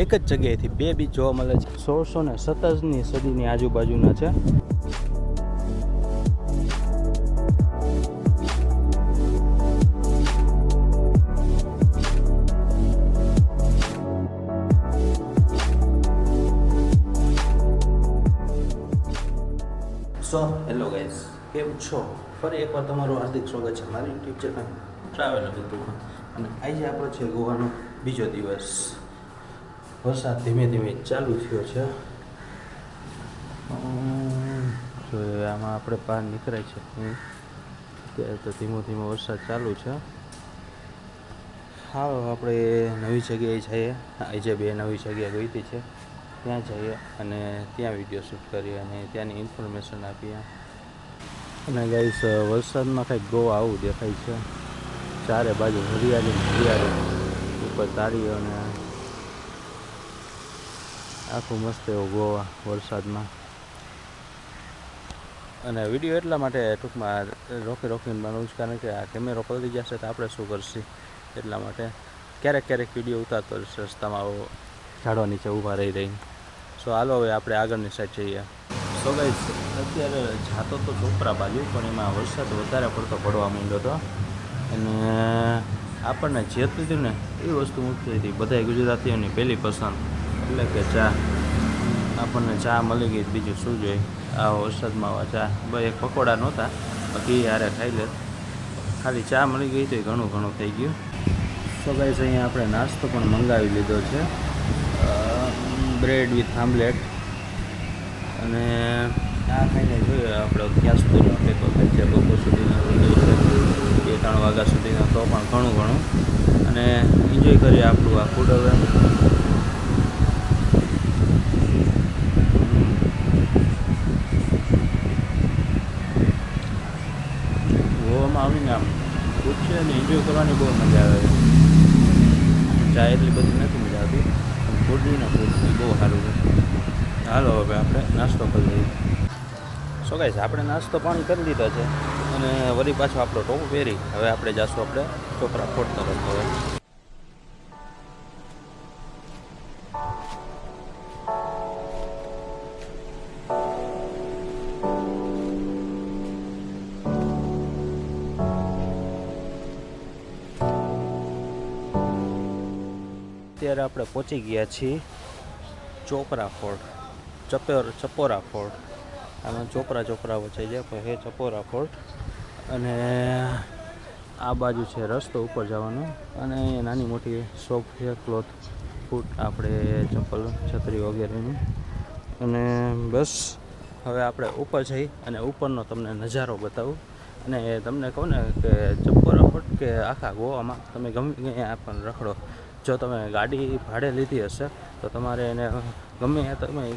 એક જ જગ્યાએથી બે બીચ જોવા મળે છે. 1617ની સદીની આજુબાજુના છે. સો હેલો ગાઈઝ, કેમ છો? ફરી એકવાર તમારું હાર્દિક સ્વાગત છે મારી યુટ્યુબ ચેનલ ટ્રાવેલર વિથ. અને આજે આપણો છે ગોવાનો બીજો દિવસ. વરસાદ ધીમે ધીમે ચાલુ થયો છે. જો આમાં આપણે બહાર નીકળાય છે ત્યારે તો ધીમો ધીમો વરસાદ ચાલુ છે. હા, આપણે નવી જગ્યાએ જઈએ. આજે બે નવી જગ્યાએ ગઈ હતી છે, ત્યાં જઈએ અને ત્યાં વિડીયો શૂટ કરીએ અને ત્યાંની ઇન્ફોર્મેશન આપીએ. અને ગાઈસ, વરસાદમાં કંઈક ગોવા આવું દેખાય છે. ચારે બાજુ હરિયાળી ઉપર તારીઓ અને આખું મસ્ત એવો ગોવા વરસાદમાં. અને વિડીયો એટલા માટે ટૂંકમાં રોકીને બનાવું છું કારણ કે આ કેમેરો પલળી જશે તો આપણે શું કરશું, એટલા માટે ક્યારેક વિડીયો ઉતારતો રહેશે રસ્તામાં આવો ઝાડવા નીચે ઊભા રહી. સો હાલો હવે આપણે આગળની સાઈડ જઈએ. સો ગાઈસ, અત્યારે જાતો તો ચોપરા બાજુ, પણ એમાં વરસાદ વધારે પડતો પડવા માંડ્યો હતો અને આપણને જે હતું ને એ વસ્તુ મુખ્ય હતી. બધા ગુજરાતીઓની પહેલી પસંદ એટલે કે ચા. આપણને ચા મળી ગઈ, બીજું શું જોઈએ આ વરસાદમાં આવા ચા. ભાઈ એક પકોડા નહોતા, બાકી યારે ખાઈ લે. ખાલી ચા મળી ગઈ તો એ ઘણું થઈ ગયું. સો ગાઈસ, અહીંયા આપણે નાસ્તો પણ મંગાવી લીધો છે, બ્રેડ વિથ આમલેટ. અને આ ખાઈને જોઈએ આપણે ક્યાં સુધીનો ટેકો થાય છે. બપોર સુધીનો થઈ છે, 2-3 વાગ્યા સુધીનો, તો પણ ઘણું અને એન્જોય કરીએ આપણું આ ફૂડ. હવે ગોવામાં આવીને આમ ફૂડ છે ને એન્જોય કરવાની બહુ મજા આવે. ચા એટલી બધી નથી મજા આવતી, પણ ફૂડ બહુ સારું છે. હાલો હવે આપણે નાસ્તો કરી લઈએ. સો ગાઈસ, આપણે નાસ્તો પાણી કરી લીધો છે અને વળી પાછો આપણો ટોપ પહેરી હવે આપણે જઈશું આપણે ચોપરા ફોર્ટ તરફ. હવે અત્યારે આપણે પહોંચી ગયા છીએ ચોપરા ફોર્ટ, ચપોરા ફોર્ટ. આમાં ચોપરા વચ્ચે છે પણ એ ચપોરા ફોર્ટ. અને આ બાજુ છે રસ્તો ઉપર જવાનો અને અહીંયા નાની મોટી શોપ છે, ક્લોથ, ફૂટ, આપણે ચપ્પલ, છત્રી વગેરેની. અને બસ હવે આપણે ઉપર જઈ અને ઉપરનો તમને નજારો બતાવું. અને તમને કહું ને કે ચપોરા ફોર્ટ કે આખા ગોવામાં તમે ગમે ત્યાં પણ રખડો, જો તમે ગાડી ભાડે લીધી હશે તો તમારે એને તમે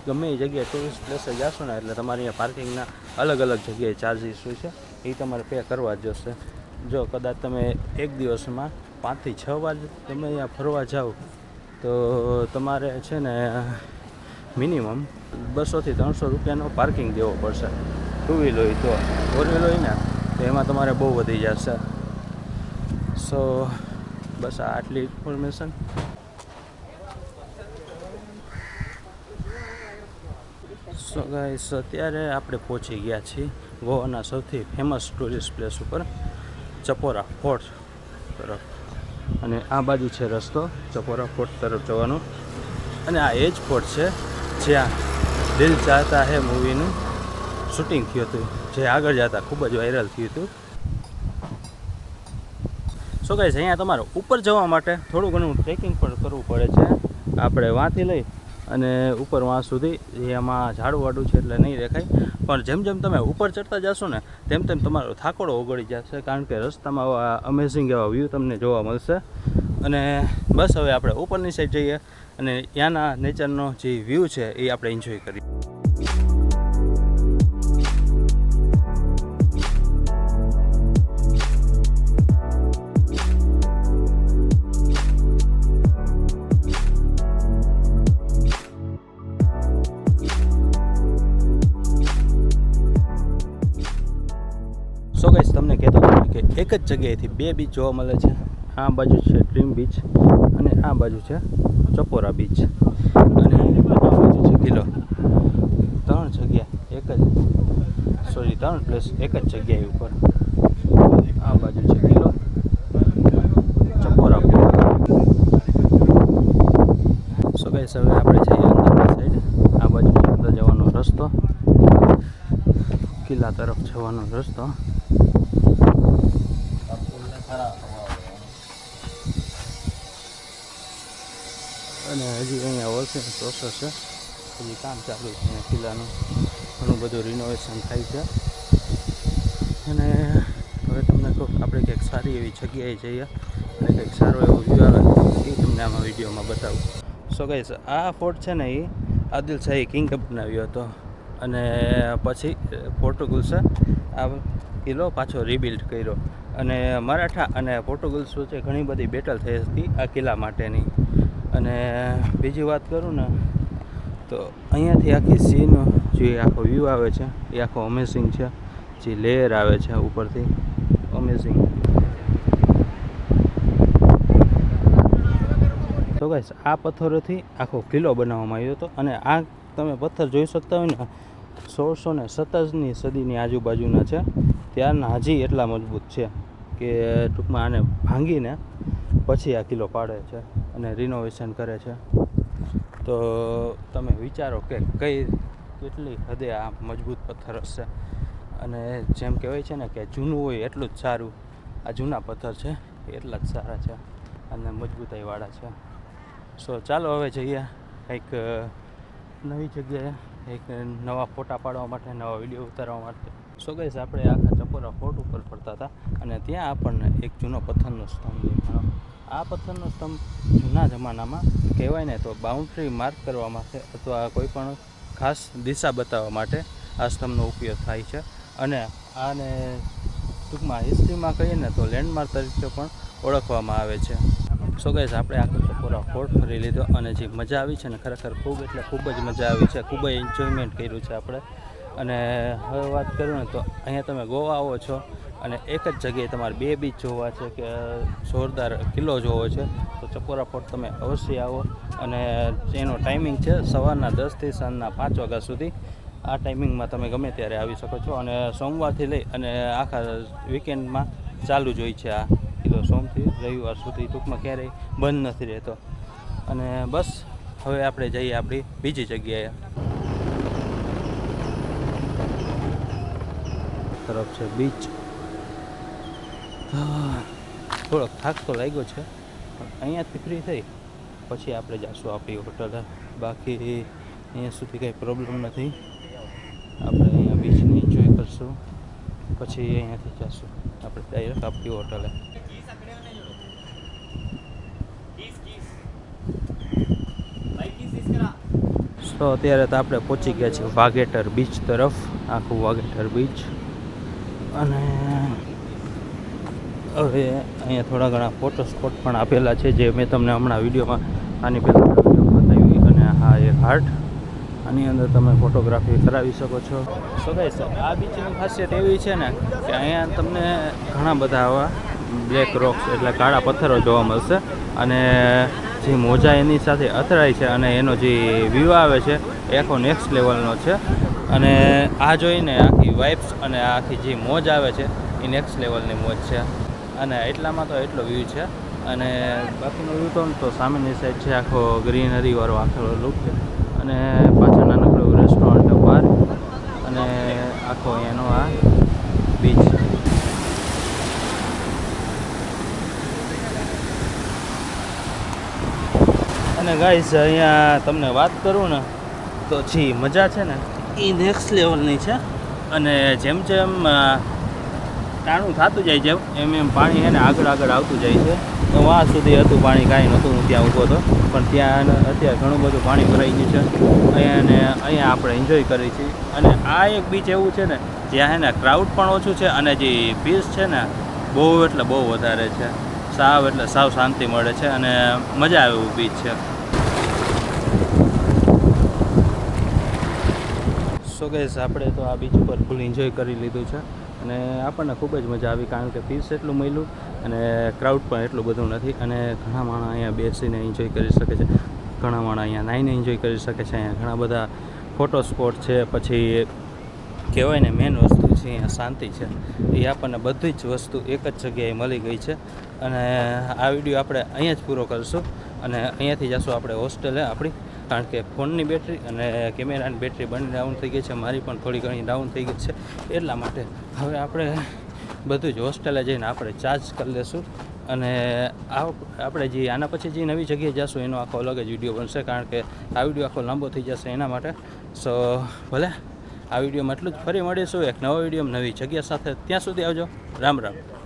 ગમે એ જગ્યાએ ટુરિસ્ટ પ્લેસે જશો ને એટલે તમારે અહીંયા પાર્કિંગના અલગ જગ્યાએ ચાર્જીસ હોય છે, એ તમારે પે કરવા જ જશે. જો કદાચ તમે એક દિવસમાં 5 થી 6 વાર તમે અહીંયા ફરવા જાઓ તો તમારે છે ને મિનિમમ 200 થી 300 રૂપિયાનો પાર્કિંગ દેવો પડશે. 2 વ્હીલ હોય તો. 4 વ્હીલ હોય ને તો એમાં તમારે બહુ વધી જશે. સો બસ આટલી ઇન્ફોર્મેશન. સો ગાઈસ, અત્યારે આપણે પહોંચી ગયા છીએ ગોવાના સૌથી ફેમસ ટુરિસ્ટ પ્લેસ ઉપર, ચપોરા ફોર્ટ તરફ. અને આ બાજુ છે રસ્તો ચપોરા ફોર્ટ તરફ જવાનો. અને આ એ જ ફોર્ટ છે જ્યાં દિલ ચાહતા હે મૂવીનું શૂટિંગ થયું હતું, જે આગળ જતા ખૂબ જ વાયરલ થયું હતું. સો ગાઈસ, અહીંયા તમારે ઉપર જવા માટે થોડું ઘણું ટ્રેકિંગ પણ કરવું પડે છે. આપણે વાંથી લઈ અને ઉપર વાં સુધી, એમાં ઝાડવાડું છે એટલે નહીં દેખાય, પણ જેમ તમે ઉપર ચડતા જશો ને તેમ તમારો થાકોડો ઓગળી જશે, કારણ કે રસ્તામાં આવા અમેઝિંગ એવા વ્યૂ તમને જોવા મળશે. અને બસ હવે આપણે ઉપરની સાઈડ જઈએ અને ત્યાંના નેચરનો જે વ્યૂ છે એ આપણે એન્જોય કરીએ. સો ગાઈસ, તમને કહેતો હતો કે એક જ જગ્યાએથી બે બીચ જોવા મળે છે. આ બાજુ છે ડ્રીમ બીચ અને આ બાજુ છે ચપોરા બીચ. અને આ બાજુ છે કિલ્લો. 3 જગ્યા એક જ સોરી 3 પ્લેસ એક જ જગ્યાએ ઉપર. આ બાજુ છે કિલ્લો ચપોરા. સો ગાઈસ હવે આપણે જઈએ અંદરની સાઈડ. આ બાજુ અંદર જવાનો રસ્તો, કિલ્લા તરફ જવાનો રસ્તો. અને હજી અહીંયા વર્કિંગ પ્રોસેસ છે, હજી કામ ચાલુ છે. અહીંયા કિલ્લાનું ઘણું બધું રિનોવેશન થાય છે. અને હવે તમને કહું આપણે કંઈક સારી એવી જગ્યાએ જઈએ અને કંઈક સારો એવો વ્યૂ આવે એ તમને આમાં વિડીયોમાં બતાવું. સો ગાઈસ આ ફોર્ટ છે ને એ આદિલશાહી કિંગે બનાવ્યો હતો અને પછી પોર્ટુગલ્સે આ કિલ્લો પાછો રિબિલ્ડ કર્યો. અને મરાઠા અને પોર્ટુગલ્સ વચ્ચે ઘણી બધી બેટલ થઈ હતી આ કિલ્લા માટેની. અને બીજી વાત કરું ને તો અહીંયાથી આખી સીનો જે આખો વ્યૂ આવે છે એ આખો અમેઝિંગ છે. જે લેયર આવે છે ઉપરથી અમેઝિંગ. તો ગાઈસ આ પથ્થરોથી આખો કિલ્લો બનાવવામાં આવ્યો હતો. અને આ તમે પથ્થર જોઈ શકતા હોય ને 1627ની સદીની આજુબાજુના છે. ત્યારના હજી એટલા મજબૂત છે કે ટૂંકમાં આને ભાંગીને પછી આ કિલ્લો પાડે છે અને રિનોવેશન કરે છે. તો તમે વિચારો કે કેટલી હદે આ મજબૂત પથ્થર હશે. અને જેમ કહેવાય છે ને કે જૂનું હોય એટલું જ સારું. આ જૂના પથ્થર છે એટલા જ સારા છે અને મજબૂતાઈવાળા છે. સો ચાલો હવે જઈએ કંઈક નવી જગ્યાએ, એક નવા ફોટા પાડવા માટે, નવા વિડીયો ઉતારવા માટે. સો ગાઈસ આપણે આખા ચપોરા ફોર્ટ ઉપર ફરતા હતા અને ત્યાં આપણને એક જૂનો પથ્થરનો સ્તંભ દેખાયો. આ પથ્થરનો સ્તંભ જૂના જમાનામાં કહેવાય ને તો બાઉન્ડ્રી માર્ક કરવા માટે અથવા કોઈ પણ ખાસ દિશા બતાવવા માટે આ સ્તંભનો ઉપયોગ થાય છે. અને આને ટૂંકમાં હિસ્ટ્રીમાં કહીએ ને તો લેન્ડમાર્ક તરીકે પણ ઓળખવામાં આવે છે. સો ગાઈસ આપણે આખો ચપોરા ફોર્ટ ફરી લીધો અને જે મજા આવી છે ને ખરેખર ખૂબ એટલે ખૂબ જ મજા આવી છે. ખૂબ જ એન્જોયમેન્ટ કર્યું છે આપણે. અને હવે વાત કરું ને તો અહીંયા તમે ગોવા આવો છો અને એક જ જગ્યાએ તમારે 2 બીચ જોવા છે કે જોરદાર કિલ્લો જોવો છે તો ચપોરા ફોર્ટ તમે અવશ્ય આવો. અને એનો ટાઈમિંગ છે સવારના 10થી સાંજના 5 વાગ્યા સુધી. આ ટાઈમિંગમાં તમે ગમે ત્યારે આવી શકો છો. અને સોમવારથી લઈ અને આખા વીકેન્ડમાં ચાલુ જ હોય છે આ કિલ્લો. સોમથી રવિવાર સુધી ટૂંકમાં ક્યારેય બંધ નથી રહેતો. અને બસ હવે આપણે જઈએ આપણી બીજી જગ્યાએ. તરફ છે બીચ. થોડોક થાક તો લાગ્યો છે પણ અહીંયાથી ફ્રી થઈ પછી આપણે જઈશું આપણી હોટલે. બાકી અહીંયા સુધી કંઈ પ્રોબ્લેમ નથી. આપણે અહીંયા બીચને એન્જોય કરશું પછી અહીંયાથી જઈશું આપણે ડાયરેક્ટ આપણી હોટલે. તો અત્યારે તો આપણે પહોંચી ગયા છીએ વાગેટર બીચ તરફ. આખું વાગેટર બીચ. અને હવે અહીંયા થોડા ઘણા ફોટો સ્પોટ પણ આપેલા છે જે મેં તમને હમણાં વિડીયોમાં આની પહેલાં વિડીયો બતાવી. અને હા એક હાર્ટ, આની અંદર તમે ફોટોગ્રાફી કરાવી શકો છો. સો ગાઈસ આ બીચની ખાસિયત એવી છે ને કે અહીંયા તમને ઘણા બધા આવા બ્લેક રોક્સ એટલે કાળા પથ્થરો જોવા મળશે. અને જે મોજા એની સાથે અથડાય છે અને એનો જે વ્યૂ આવે છે એ આખો નેક્સ્ટ લેવલનો છે. અને આ જોઈને આખી વાઇબ્સ અને આખી જે મોજ આવે છે એ નેક્સ્ટ લેવલની મોજ છે. અને એટલામાં તો એટલો વ્યૂ છે. અને બાકીનો વ્યૂ તો સામેની સાઈડ છે આખો ગ્રીનરીવાળો આખો લુક છે. અને પાછળ નાનકડું રેસ્ટોરન્ટ બહાર અને આખો અહીંયાનો આ બીચ. અને ગાઈસ અહીંયા તમને વાત કરું ને તો જે મજા છે ને એ નેક્સ્ટ લેવલની છે. અને જેમ જેમ ટાણું થતું જાય જેમ એમ પાણી છે ને આગળ આવતું જાય છે. તો વાં સુધી હતું પાણી, કાંઈ નહોતું, હું ત્યાં ઊભો હતો. પણ ત્યાં અત્યારે ઘણું બધું પાણી ભરાઈ ગયું છે. અહીંયા આપણે એન્જોય કરી છીએ. અને આ એક બીચ એવું છે ને જ્યાં છે ને ક્રાઉડ પણ ઓછું છે અને જે પીસ છે ને બહુ એટલે બહુ વધારે છે. સાવ એટલે સાવ શાંતિ મળે છે અને મજા આવે એવું બીચ છે. સો ગાઈસ આપણે તો આ બીચ ઉપર ફૂલ એન્જોય કરી લીધું છે અને આપણને ખૂબ જ મજા આવી કારણ કે પીસ એટલું મળ્યું અને ક્રાઉડ પણ એટલું બધું નથી અને ઘણા માણસ અહીંયા બેસીને એન્જોય કરી શકે છે. ઘણા માણસ અહીંયા નાઈને એન્જોય કરી શકે છે. અહીંયા ઘણા બધા ફોટો સ્પોટ છે. પછી કહેવાય ને મેન વસ્તુ છે અહીંયા શાંતિ છે. એ આપણને બધી જ વસ્તુ એક જ જગ્યાએ મળી ગઈ છે. અને આ વિડીયો આપણે અહીંયા જ પૂરો કરીશું અને અહીંયાથી જઈશું આપણે હોસ્ટેલે આપણી, કારણ કે ફોનની બેટરી અને કેમેરાની બેટરી બંને ડાઉન થઈ ગઈ છે. મારી પણ થોડી ઘણી ડાઉન થઈ ગઈ છે. એટલા માટે હવે આપણે બધું જ હોસ્ટેલે જઈને આપણે ચાર્જ કરી લઈશું. અને આપણે જે આના પછી જે નવી જગ્યાએ જઈશું એનો આખો અલગ જ વિડીયો બનશે, કારણ કે આ વિડીયો આખો લાંબો થઈ જશે એના માટે. સો ભલે આ વિડીયોમાં એટલું જ, ફરી મળીશું એક નવા વિડીયો નવી જગ્યા સાથે. ત્યાં સુધી આવજો. રામ રામ.